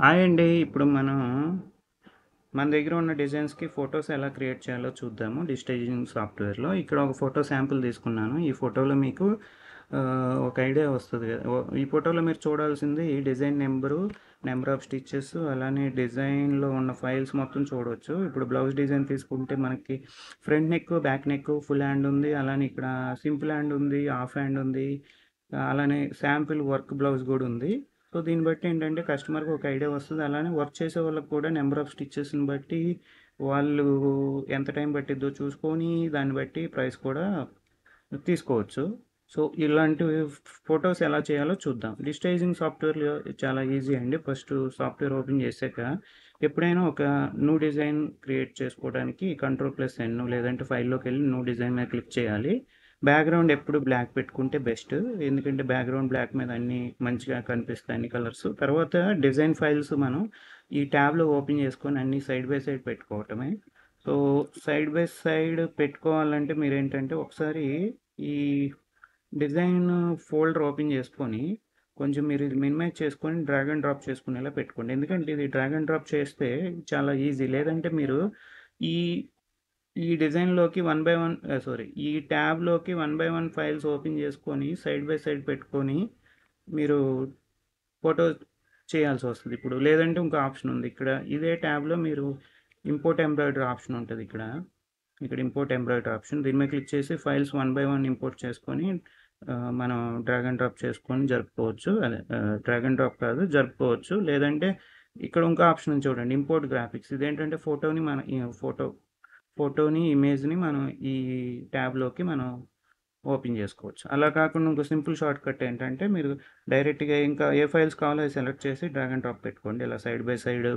Hi అండి. ఇప్పుడు మన దగ్గర ఉన్న డిజైన్స్‌కి ఫోటోస్ ఎలా క్రియేట్ చేయాలో చూద్దాము డిజిటైజింగ్ సాఫ్ట్‌వేర్‌లో. ఇక్కడ ఒక ఫోటో శాంపుల్ తీసుకున్నాను. ఈ ఫోటోలో మీకు ఒక ఐడియా వస్తది కదా! ఈ ఫోటోలో మీరు చూడాల్సింది design number, number of stitches అలానే డిజైన్‌లో ఉన్న ఫైల్స్ మొత్తం చూడవచ్చు. ఇప్పుడు బ్లౌజ్ డిజైన్ తీసుకుంటే మనకి front neck, back neck, full hand ఉంది. అలానే ఇక్కడ సింపుల్ హ్యాండ్ ఉంది, హాఫ్ హ్యాండ్ ఉంది. అలానే శాంపిల్ వర్క్ బ్లౌజ్ కూడా ఉంది. సో దీన్ని బట్టి ఏంటంటే కస్టమర్కి ఒక ఐడియా వస్తుంది. అలానే వర్క్ చేసే వాళ్ళకి కూడా నెంబర్ ఆఫ్ స్టిచెస్ని బట్టి వాళ్ళు ఎంత టైం పట్టిద్దో చూసుకొని దాన్ని బట్టి ప్రైస్ కూడా తీసుకోవచ్చు. సో ఇలాంటి ఫొటోస్ ఎలా చేయాలో చూద్దాం. డిజిటైజింగ్ సాఫ్ట్వేర్ చాలా ఈజీ అండి. ఫస్ట్ సాఫ్ట్వేర్ ఓపెన్ చేశాక ఎప్పుడైనా ఒక న్యూ డిజైన్ క్రియేట్ చేసుకోవడానికి కంట్రోల్+N లేదంటే ఫైల్లోకి వెళ్ళి న్యూ డిజైన్ మీద క్లిక్ చేయాలి. బ్యాక్గ్రౌండ్ ఎప్పుడు బ్లాక్ పెట్టుకుంటే బెస్ట్. ఎందుకంటే బ్యాక్గ్రౌండ్ బ్లాక్ మీద అన్ని మంచిగా కనిపిస్తాయి అన్ని కలర్స్. తర్వాత డిజైన్ ఫైల్స్ మనం ఈ ట్యాబ్లో ఓపెన్ చేసుకొని అన్ని సైడ్ బై సైడ్ పెట్టుకోవటమే. సో సైడ్ బై సైడ్ పెట్టుకోవాలంటే మీరు ఏంటంటే ఒకసారి ఈ డిజైన్ ఫోల్డర్ ఓపెన్ చేసుకొని కొంచెం మీరు ఇది మినిమైజ్ చేసుకొని డ్రాగ్ అండ్ డ్రాప్ చేసుకునేలా పెట్టుకోండి. ఎందుకంటే ఇది డ్రాగ్ అండ్ డ్రాప్ చేస్తే చాలా ఈజీ. లేదంటే మీరు ఈ ఈ డిజైన్లోకి ఈ ట్యాబ్లోకి 1 బై 1 ఫైల్స్ ఓపెన్ చేసుకొని సైడ్ బై సైడ్ పెట్టుకొని మీరు ఫోటో చేయాల్సి వస్తుంది. ఇప్పుడు లేదంటే ఇంకో ఆప్షన్ ఉంది. ఇక్కడ ఇదే ట్యాబ్లో మీరు ఇంపోర్ట్ ఎంబ్రాయిడరీ ఆప్షన్ ఉంటుంది. ఇక్కడ ఇంపోర్ట్ ఎంబ్రాయిడరీ ఆప్షన్ దీని మీద క్లిక్ చేసి ఫైల్స్ 1 బై 1 ఇంపోర్ట్ చేసుకొని మనం డ్రాగ్ అండ్ డ్రాప్ చేసుకొని జరుపుకోవచ్చు. అదే డ్రాగ్ అండ్ డ్రాప్ కాదు, జరుపుకోవచ్చు. లేదంటే ఇక్కడ ఇంకో ఆప్షన్ ఉంది చూడండి, ఇంపోర్ట్ గ్రాఫిక్స్. ఇదేంటంటే ఫోటోని ఇమేజ్ని మనం ఈ ట్యాబ్లోకి మనం ఓపెన్ చేసుకోవచ్చు. అలా కాకుండా ఇంకో సింపుల్ షార్ట్ కట్ ఏంటంటే మీరు డైరెక్ట్గా ఇంకా ఏ ఫైల్స్ కావాలో అవి సెలెక్ట్ చేసి డ్రాగ్ అండ్ డ్రాప్ పెట్టుకోండి. ఇలా సైడ్ బై సైడ్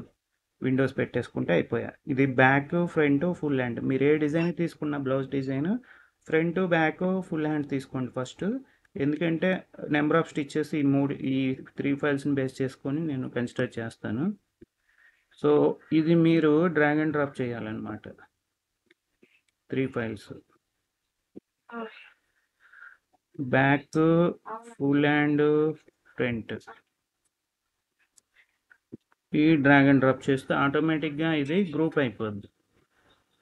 విండోస్ పెట్టేసుకుంటే అయిపోయా. ఇది బ్యాక్, ఫ్రంట్, ఫుల్ హ్యాండ్. మీరు ఏ డిజైన్ తీసుకున్న blouse design front, back, full hand తీసుకోండి ఫస్ట్. ఎందుకంటే నెంబర్ ఆఫ్ స్టిచెస్ ఈ 3 ఫైల్స్ని బేస్ చేసుకొని నేను కన్సిడర్ చేస్తాను. సో ఇది మీరు డ్రాగ్ అండ్ డ్రాప్ చేయాలన్నమాట. 3 files back, full hand, front. ఈ డ్రాగ్ అండ్ డ్రాప్ చేస్తే ఆటోమేటిక్గా ఇది గ్రూప్ అయిపోద్ది.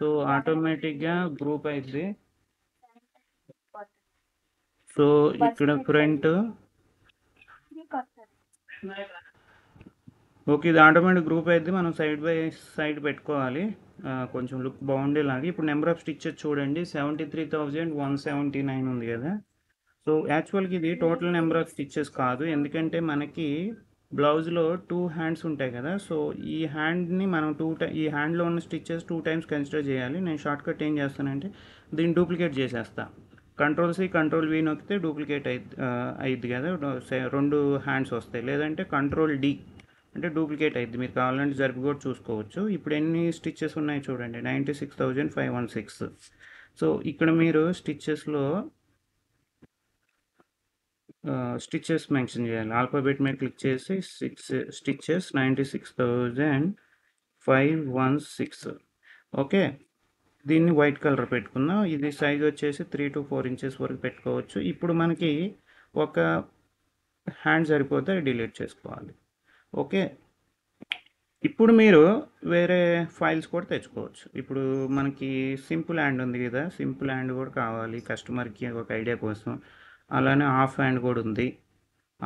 సో ఆటోమేటిక్గా గ్రూప్ అయింది. సో ఇక్కడ ఫ్రంట్ ఓకే, ఇది ఆటోమేటిక్ గ్రూప్ అయితే మనం సైడ్ బై సైడ్ పెట్టుకోవాలి. కొంచెం లుక్ బాగుండేలాగా. ఇప్పుడు నెంబర్ ఆఫ్ స్టిచెస్ చూడండి, 73,179 ఉంది కదా. సో యాక్చువల్గా ఇది టోటల్ నెంబర్ ఆఫ్ స్టిచెస్ కాదు. ఎందుకంటే మనకి బ్లౌజ్లో 2 హ్యాండ్స్ ఉంటాయి కదా. సో ఈ హ్యాండ్ని మనం ఈ హ్యాండ్లో ఉన్న స్టిచెస్ 2 టైమ్స్ కన్సిడర్ చేయాలి. నేను షార్ట్ కట్ ఏం చేస్తానంటే దీన్ని డూప్లికేట్ చేసేస్తా. కంట్రోల్+C కంట్రోల్+V నొక్కితే డూప్లికేట్ అయింది కదా, 2 హ్యాండ్స్ వస్తాయి. లేదంటే కంట్రోల్+D అంటే డూప్లికేట్ అయింది. మీరు కావాలంటే జరిపి కూడా చూసుకోవచ్చు. ఇప్పుడు ఎన్ని స్టిచెస్ ఉన్నాయి చూడండి, 96,516. సో ఇక్కడ మీరు స్టిచెస్ మెన్షన్ చేయాలి. ఆల్ఫాబెట్ మీద క్లిక్ చేసి 6 స్టిచెస్ 96,516. ఓకే, దీన్ని వైట్ కలర్ పెట్టుకుందాం. ఇది సైజ్ వచ్చేసి 3 to 4 ఇంచెస్ వరకు పెట్టుకోవచ్చు. ఇప్పుడు మనకి ఒక హ్యాండ్ సరిపోతే డిలీట్ చేసుకోవాలి. ఓకే, ఇప్పుడు మీరు వేరే ఫైల్స్ కూడా తెచ్చుకోవచ్చు. ఇప్పుడు మనకి సింపుల్ హ్యాండ్ ఉంది కదా, సింపుల్ హ్యాండ్ కూడా కావాలి కస్టమర్కి ఒక ఐడియా కోసం. అలానే హాఫ్ హ్యాండ్ కూడా ఉంది.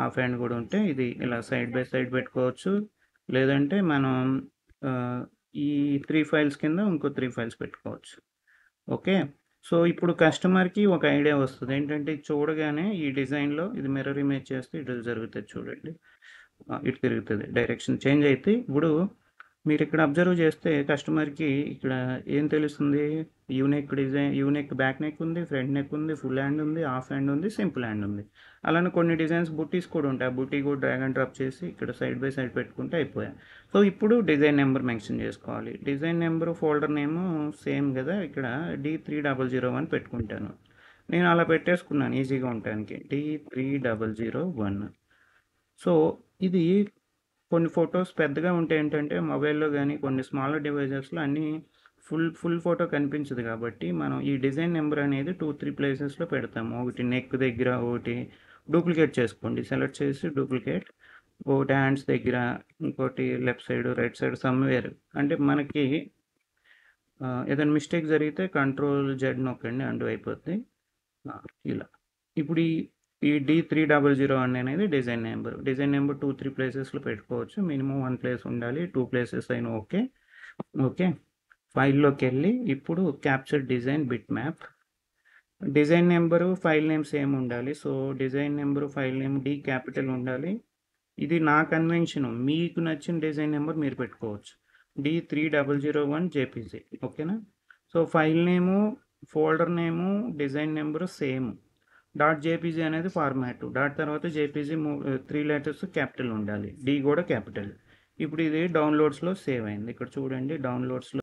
హాఫ్ హ్యాండ్ కూడా ఉంటే ఇది ఇలా సైడ్ బై సైడ్ పెట్టుకోవచ్చు. లేదంటే మనం ఈ 3 ఫైల్స్ కింద ఇంకో 3 ఫైల్స్ పెట్టుకోవచ్చు. ఓకే, సో ఇప్పుడు కస్టమర్కి ఒక ఐడియా వస్తుంది. ఏంటంటే చూడగానే ఈ డిజైన్లో ఇది మిర్రర్ ఇమేజ్ చేస్తే ఇటు జరుగుతుంది చూడండి. ఇటు తిరుగుతుంది, డైరెక్షన్ చేంజ్ అయితే. ఇప్పుడు మీరు ఇక్కడ అబ్జర్వ్ చేస్తే కస్టమర్కి ఇక్కడ ఏం తెలుస్తుంది, యూనెక్ బ్యాక్ నెక్ ఉంది, ఫ్రంట్ నెక్ ఉంది, ఫుల్ హ్యాండ్ ఉంది, హాఫ్ హ్యాండ్ ఉంది, సింపుల్ హ్యాండ్ ఉంది. అలానే కొన్ని డిజైన్స్ బుట్టీస్ కూడా ఉంటాయి. ఆ బుట్టీ కూడా డ్రాగ్ అండ్ డ్రాప్ చేసి ఇక్కడ సైడ్ బై సైడ్ పెట్టుకుంటే అయిపోయాయి. సో ఇప్పుడు డిజైన్ నెంబర్ మెన్షన్ చేసుకోవాలి. Design number folder name same కదా, ఇక్కడ D3001 పెట్టుకుంటాను. నేను అలా పెట్టేసుకున్నాను ఈజీగా ఉండటానికి, D3001. సో ఇది కొన్ని ఫొటోస్ పెద్దగా ఉంటే ఏంటంటే మొబైల్లో కానీ కొన్ని స్మాలర్ డివైజెస్లో అన్నీ ఫుల్ ఫోటో కనిపించదు. కాబట్టి మనం ఈ డిజైన్ నెంబర్ అనేది 2-3 ప్లేసెస్లో పెడతాము. ఒకటి నెక్ దగ్గర, ఒకటి డూప్లికేట్ చేసుకోండి. సెలెక్ట్ చేసి డూప్లికేట్, ఒకటి హ్యాండ్స్ దగ్గర, ఇంకోటి left side, right side somewhere. అంటే మనకి ఏదైనా మిస్టేక్ జరిగితే కంట్రోల్ జెడ్ నొక్కండి, అండు అయిపోద్ది. ఇలా ఇప్పుడు ఈ D300 అనేది డిజైన్ నెంబర్. డిజైన్ నెంబర్ 2-3 ప్లేసెస్లో పెట్టుకోవచ్చు. మినిమం 1 ప్లేస్ ఉండాలి, 2 ప్లేసెస్ అయినా ఓకే. ఓకే, ఫైల్లోకి వెళ్ళి ఇప్పుడు capture design bitmap. Design number file name same ఉండాలి. So design number file name D capital ఉండాలి. ఇది నా కన్వెన్షన్, మీకు నచ్చిన డిజైన్ నెంబర్ మీరు పెట్టుకోవచ్చు. D3001 JPG. ఓకేనా? సో ఫైల్ నేము, ఫోల్డర్ నేము, డిజైన్ నెంబరు సేమ్. .jpg అనేది ఫార్మాట్. డాట్ తర్వాత JPG 3 లెటర్స్ క్యాపిటల్ ఉండాలి, D కూడా క్యాపిటల్. ఇప్పుడు ఇది డౌన్లోడ్స్లో సేవ్ అయింది. ఇక్కడ చూడండి, డౌన్లోడ్స్లో